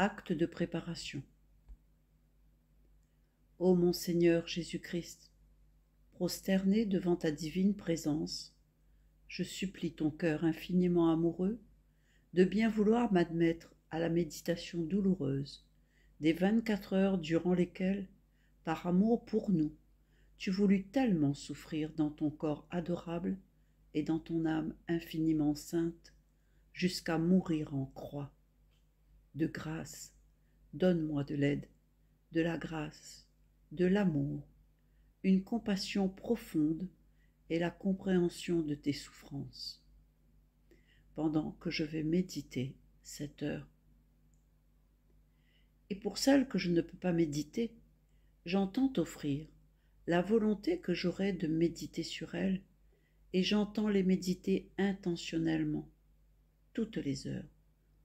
Acte de préparation. Ô mon Seigneur Jésus-Christ, prosterné devant ta divine présence, je supplie ton cœur infiniment amoureux de bien vouloir m'admettre à la méditation douloureuse des 24 heures durant lesquelles, par amour pour nous, tu voulus tellement souffrir dans ton corps adorable et dans ton âme infiniment sainte, jusqu'à mourir en croix. De grâce, donne-moi de l'aide, de la grâce, de l'amour, une compassion profonde et la compréhension de tes souffrances. Pendant que je vais méditer cette heure. Et pour celles que je ne peux pas méditer, j'entends t'offrir la volonté que j'aurai de méditer sur elles, et j'entends les méditer intentionnellement, toutes les heures,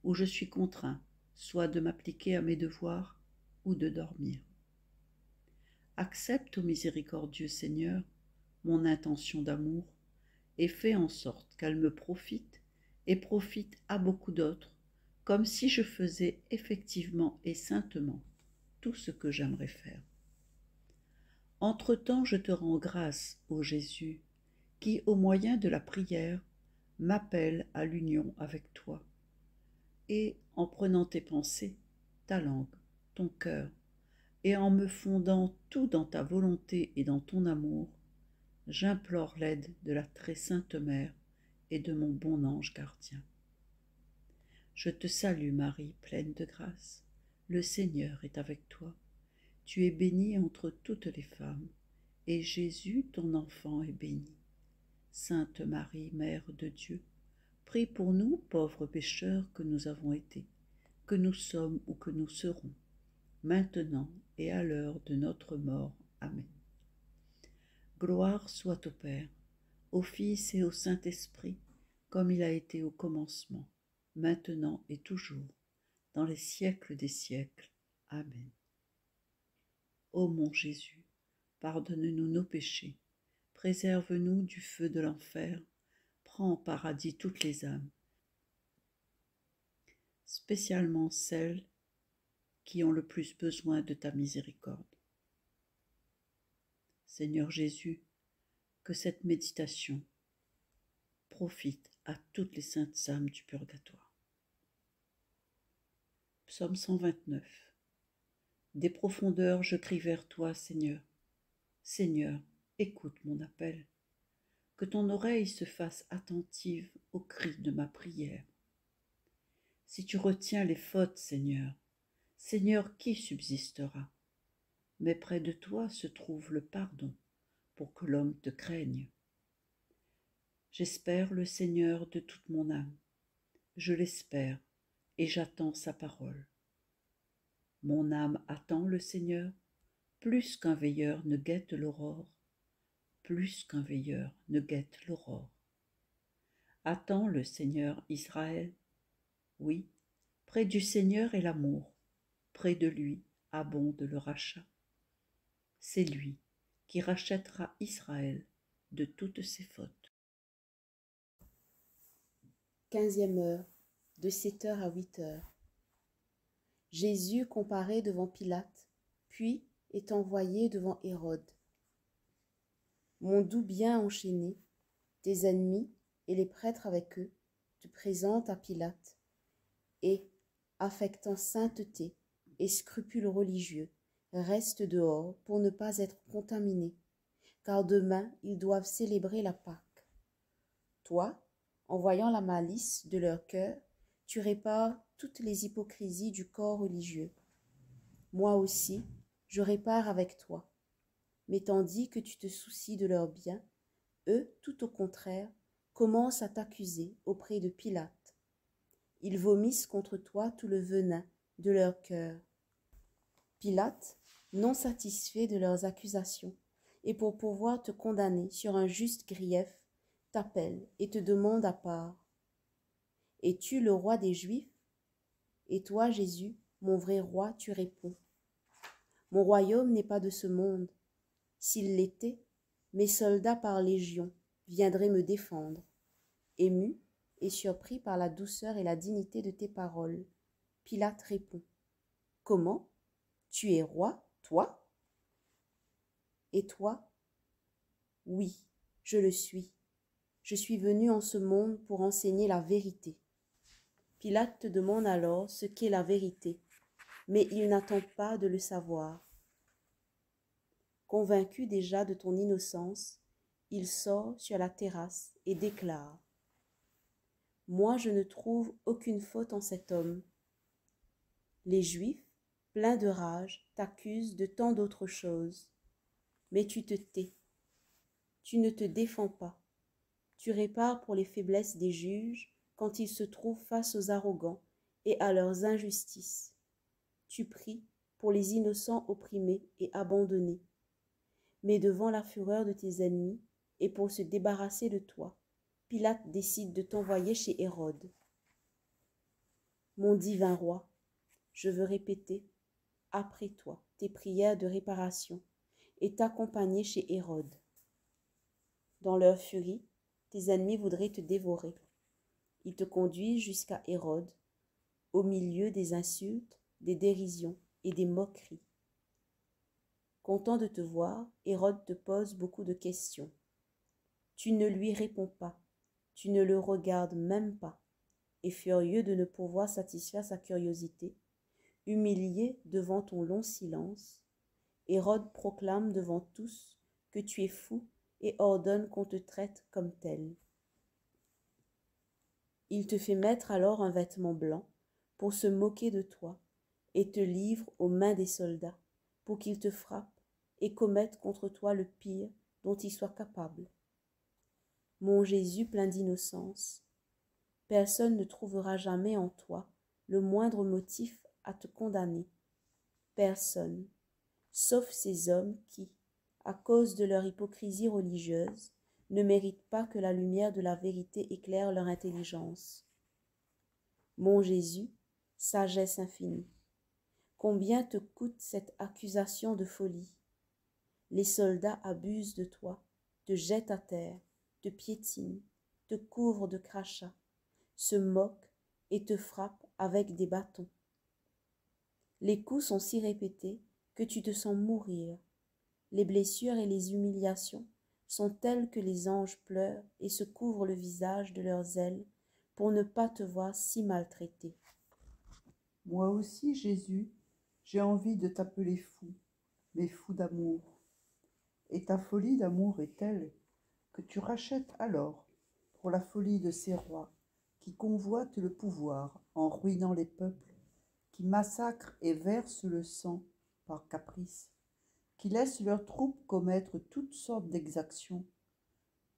où je suis contraint, soit de m'appliquer à mes devoirs, ou de dormir. Accepte, ô miséricordieux Seigneur, mon intention d'amour, et fais en sorte qu'elle me profite, et profite à beaucoup d'autres, comme si je faisais effectivement et saintement tout ce que j'aimerais faire. Entre-temps, je te rends grâce, ô Jésus, qui, au moyen de la prière, m'appelle à l'union avec toi. Et en prenant tes pensées, ta langue, ton cœur, et en me fondant tout dans ta volonté et dans ton amour, j'implore l'aide de la très sainte Mère et de mon bon ange gardien. Je te salue Marie, pleine de grâce. Le Seigneur est avec toi. Tu es bénie entre toutes les femmes, et Jésus, ton enfant, est béni. Sainte Marie, Mère de Dieu, prie pour nous, pauvres pécheurs que nous avons été, que nous sommes ou que nous serons, maintenant et à l'heure de notre mort. Amen. Gloire soit au Père, au Fils et au Saint-Esprit, comme il a été au commencement, maintenant et toujours, dans les siècles des siècles. Amen. Ô mon Jésus, pardonne-nous nos péchés, préserve-nous du feu de l'enfer, prends en paradis toutes les âmes, spécialement celles qui ont le plus besoin de ta miséricorde. Seigneur Jésus, que cette méditation profite à toutes les saintes âmes du purgatoire. Psaume 129. Des profondeurs je crie vers toi, Seigneur. Seigneur, écoute mon appel. Que ton oreille se fasse attentive au cri de ma prière. Si tu retiens les fautes, Seigneur, Seigneur, qui subsistera? Mais près de toi se trouve le pardon, pour que l'homme te craigne. J'espère le Seigneur de toute mon âme. Je l'espère, et j'attends sa parole. Mon âme attend le Seigneur, plus qu'un veilleur ne guette l'aurore, plus qu'un veilleur ne guette l'aurore. Attends le Seigneur Israël. Oui, près du Seigneur est l'amour, près de lui abonde le rachat. C'est lui qui rachètera Israël de toutes ses fautes. 15e heure, de 7 heures à 8 heures. Jésus comparé devant Pilate, puis est envoyé devant Hérode. Mon doux bien enchaîné, tes ennemis et les prêtres avec eux te présentent à Pilate, et, affectant sainteté et scrupules religieux, restent dehors pour ne pas être contaminés, car demain ils doivent célébrer la Pâque. Toi, en voyant la malice de leur cœur, tu répares toutes les hypocrisies du corps religieux. Moi aussi, je répare avec toi. Mais tandis que tu te soucies de leur bien, eux, tout au contraire, commencent à t'accuser auprès de Pilate. Ils vomissent contre toi tout le venin de leur cœur. Pilate, non satisfait de leurs accusations, et pour pouvoir te condamner sur un juste grief, t'appelle et te demande à part. Es-tu le roi des Juifs? Et toi, Jésus, mon vrai roi, tu réponds. Mon royaume n'est pas de ce monde. S'il l'était, mes soldats par légion viendraient me défendre. Ému et surpris par la douceur et la dignité de tes paroles, Pilate répond. Comment? Tu es roi, toi? Et toi? Oui, je le suis. Je suis venu en ce monde pour enseigner la vérité. Pilate te demande alors ce qu'est la vérité, mais il n'attend pas de le savoir. Convaincu déjà de ton innocence, il sort sur la terrasse et déclare: Moi je ne trouve aucune faute en cet homme. Les Juifs, pleins de rage, t'accusent de tant d'autres choses, mais tu te tais. Tu ne te défends pas. Tu répares pour les faiblesses des juges quand ils se trouvent face aux arrogants et à leurs injustices. Tu pries pour les innocents opprimés et abandonnés. Mais devant la fureur de tes ennemis et pour se débarrasser de toi, Pilate décide de t'envoyer chez Hérode. Mon divin roi, je veux répéter, après toi, tes prières de réparation et t'accompagner chez Hérode. Dans leur furie, tes ennemis voudraient te dévorer. Ils te conduisent jusqu'à Hérode, au milieu des insultes, des dérisions et des moqueries. Content de te voir, Hérode te pose beaucoup de questions. Tu ne lui réponds pas, tu ne le regardes même pas, et furieux de ne pouvoir satisfaire sa curiosité, humilié devant ton long silence, Hérode proclame devant tous que tu es fou et ordonne qu'on te traite comme tel. Il te fait mettre alors un vêtement blanc pour se moquer de toi et te livre aux mains des soldats pour qu'ils te frappent et commettent contre toi le pire dont ils soient capables. Mon Jésus plein d'innocence, personne ne trouvera jamais en toi le moindre motif à te condamner. Personne, sauf ces hommes qui, à cause de leur hypocrisie religieuse, ne méritent pas que la lumière de la vérité éclaire leur intelligence. Mon Jésus, sagesse infinie, combien te coûte cette accusation de folie? Les soldats abusent de toi, te jettent à terre, te piétinent, te couvrent de crachats, se moquent et te frappent avec des bâtons. Les coups sont si répétés que tu te sens mourir. Les blessures et les humiliations sont telles que les anges pleurent et se couvrent le visage de leurs ailes pour ne pas te voir si maltraité. Moi aussi, Jésus, j'ai envie de t'appeler fou, mais fou d'amour. Et ta folie d'amour est telle que tu rachètes alors, pour la folie de ces rois qui convoitent le pouvoir en ruinant les peuples, qui massacrent et versent le sang par caprice, qui laissent leurs troupes commettre toutes sortes d'exactions,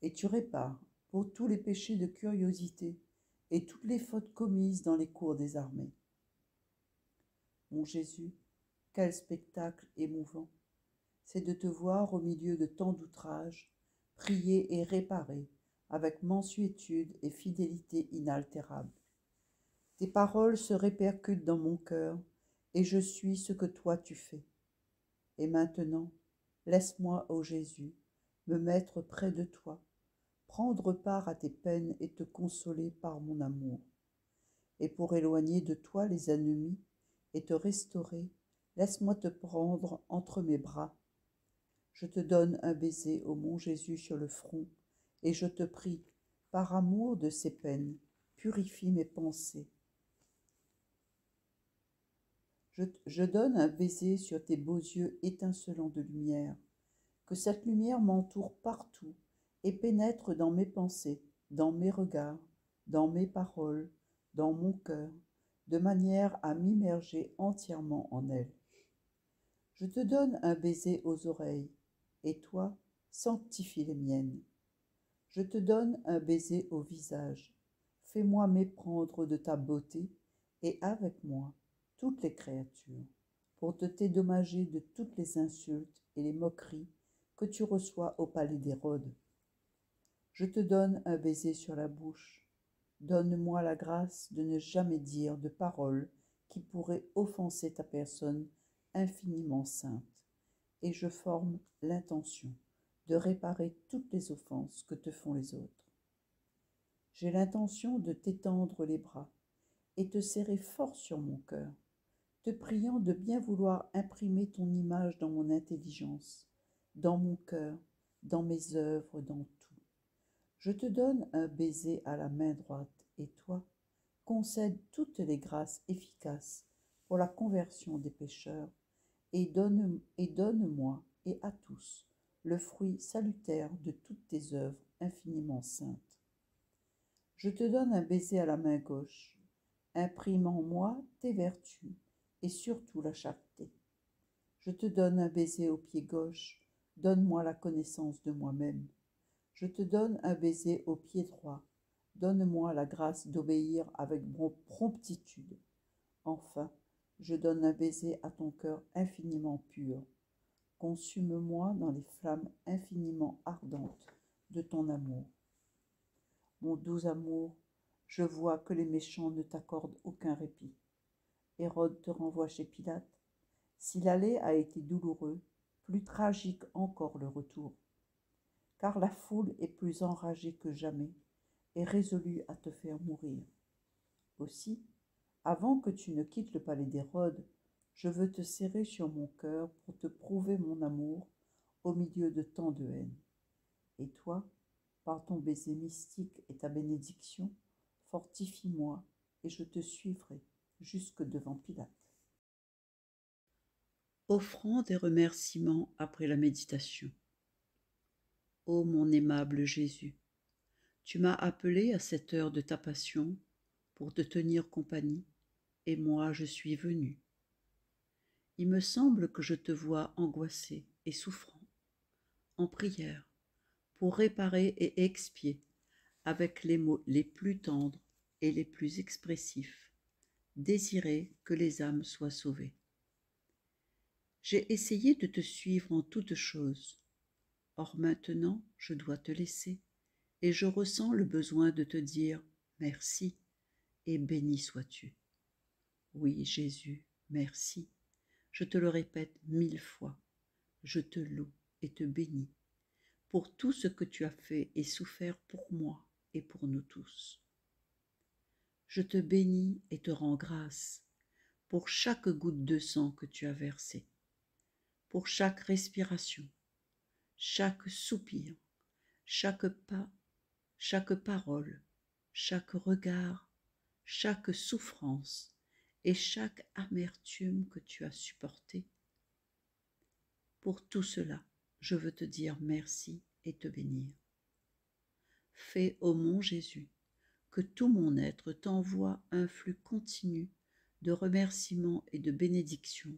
et tu répares pour tous les péchés de curiosité et toutes les fautes commises dans les cours des armées. Mon Jésus, quel spectacle émouvant! C'est de te voir au milieu de tant d'outrages, prier et réparer avec mansuétude et fidélité inaltérable. Tes paroles se répercutent dans mon cœur, et je suis ce que toi tu fais. Et maintenant, laisse-moi, ô Jésus, me mettre près de toi, prendre part à tes peines et te consoler par mon amour. Et pour éloigner de toi les ennemis et te restaurer, laisse-moi te prendre entre mes bras. Je te donne un baiser, ô mon Jésus, sur le front, et je te prie, par amour de ces peines, purifie mes pensées. Je donne un baiser sur tes beaux yeux étincelants de lumière, que cette lumière m'entoure partout et pénètre dans mes pensées, dans mes regards, dans mes paroles, dans mon cœur, de manière à m'immerger entièrement en elle. Je te donne un baiser aux oreilles, et toi, sanctifie les miennes. Je te donne un baiser au visage, fais-moi méprendre de ta beauté, et avec moi, toutes les créatures, pour te dédommager de toutes les insultes et les moqueries que tu reçois au palais d'Hérode. Je te donne un baiser sur la bouche. Donne-moi la grâce de ne jamais dire de paroles qui pourraient offenser ta personne infiniment sainte, et je forme l'intention de réparer toutes les offenses que te font les autres. J'ai l'intention de t'étendre les bras et te serrer fort sur mon cœur, te priant de bien vouloir imprimer ton image dans mon intelligence, dans mon cœur, dans mes œuvres, dans tout. Je te donne un baiser à la main droite, et toi, concède toutes les grâces efficaces pour la conversion des pécheurs, et donne-moi et à tous le fruit salutaire de toutes tes œuvres infiniment saintes. Je te donne un baiser à la main gauche, imprime en moi tes vertus et surtout la charité. Je te donne un baiser au pied gauche, donne-moi la connaissance de moi-même. Je te donne un baiser au pied droit, donne-moi la grâce d'obéir avec promptitude. Enfin, je donne un baiser à ton cœur infiniment pur. Consume-moi dans les flammes infiniment ardentes de ton amour. Mon doux amour, je vois que les méchants ne t'accordent aucun répit. Hérode te renvoie chez Pilate. Si l'aller a été douloureux, plus tragique encore le retour. Car la foule est plus enragée que jamais et résolue à te faire mourir. Aussi, avant que tu ne quittes le palais d'Hérode, je veux te serrer sur mon cœur pour te prouver mon amour au milieu de tant de haine. Et toi, par ton baiser mystique et ta bénédiction, fortifie-moi et je te suivrai jusque devant Pilate. Offrande et remerciements après la méditation. Ô mon aimable Jésus, tu m'as appelé à cette heure de ta passion pour te tenir compagnie, et moi je suis venu. Il me semble que je te vois angoissé et souffrant, en prière, pour réparer et expier, avec les mots les plus tendres et les plus expressifs, désirer que les âmes soient sauvées. J'ai essayé de te suivre en toutes choses. Or maintenant, je dois te laisser, et je ressens le besoin de te dire merci et béni sois-tu. Oui, Jésus, merci. Je te le répète 1000 fois. Je te loue et te bénis pour tout ce que tu as fait et souffert pour moi et pour nous tous. Je te bénis et te rends grâce pour chaque goutte de sang que tu as versée, pour chaque respiration, chaque soupir, chaque pas, chaque parole, chaque regard, chaque souffrance et chaque amertume que tu as supportée. Pour tout cela, je veux te dire merci et te bénir. Fais, ô mon Jésus, que tout mon être t'envoie un flux continu de remerciements et de bénédictions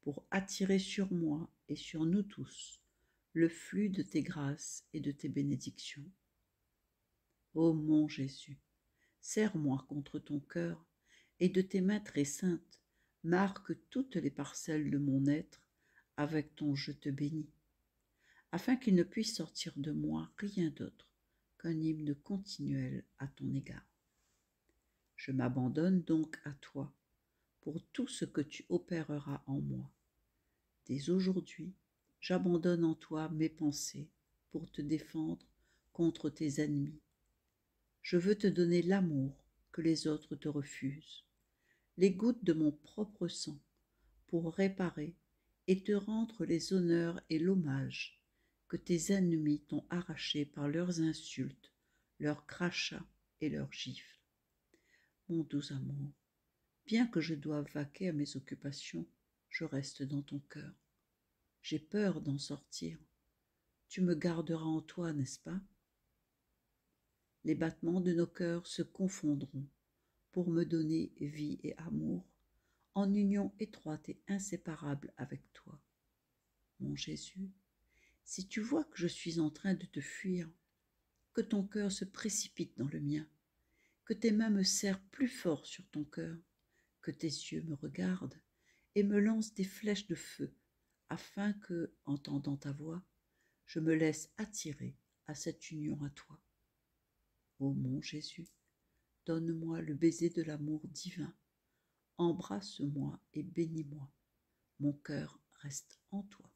pour attirer sur moi et sur nous tous le flux de tes grâces et de tes bénédictions. Ô mon Jésus, serre-moi contre ton cœur et de tes mains très saintes, marque toutes les parcelles de mon être avec ton je te bénis, afin qu'il ne puisse sortir de moi rien d'autre qu'un hymne continuel à ton égard. Je m'abandonne donc à toi pour tout ce que tu opéreras en moi. Dès aujourd'hui, j'abandonne en toi mes pensées pour te défendre contre tes ennemis. Je veux te donner l'amour que les autres te refusent, les gouttes de mon propre sang pour réparer et te rendre les honneurs et l'hommage que tes ennemis t'ont arrachés par leurs insultes, leurs crachats et leurs gifles. Mon doux amour, bien que je doive vaquer à mes occupations, je reste dans ton cœur. J'ai peur d'en sortir. Tu me garderas en toi, n'est-ce pas? Les battements de nos cœurs se confondront pour me donner vie et amour, en union étroite et inséparable avec toi. Mon Jésus, si tu vois que je suis en train de te fuir, que ton cœur se précipite dans le mien, que tes mains me serrent plus fort sur ton cœur, que tes yeux me regardent et me lancent des flèches de feu, afin que, entendant ta voix, je me laisse attirer à cette union à toi. Ô mon Jésus, donne-moi le baiser de l'amour divin, embrasse-moi et bénis-moi, mon cœur reste en toi.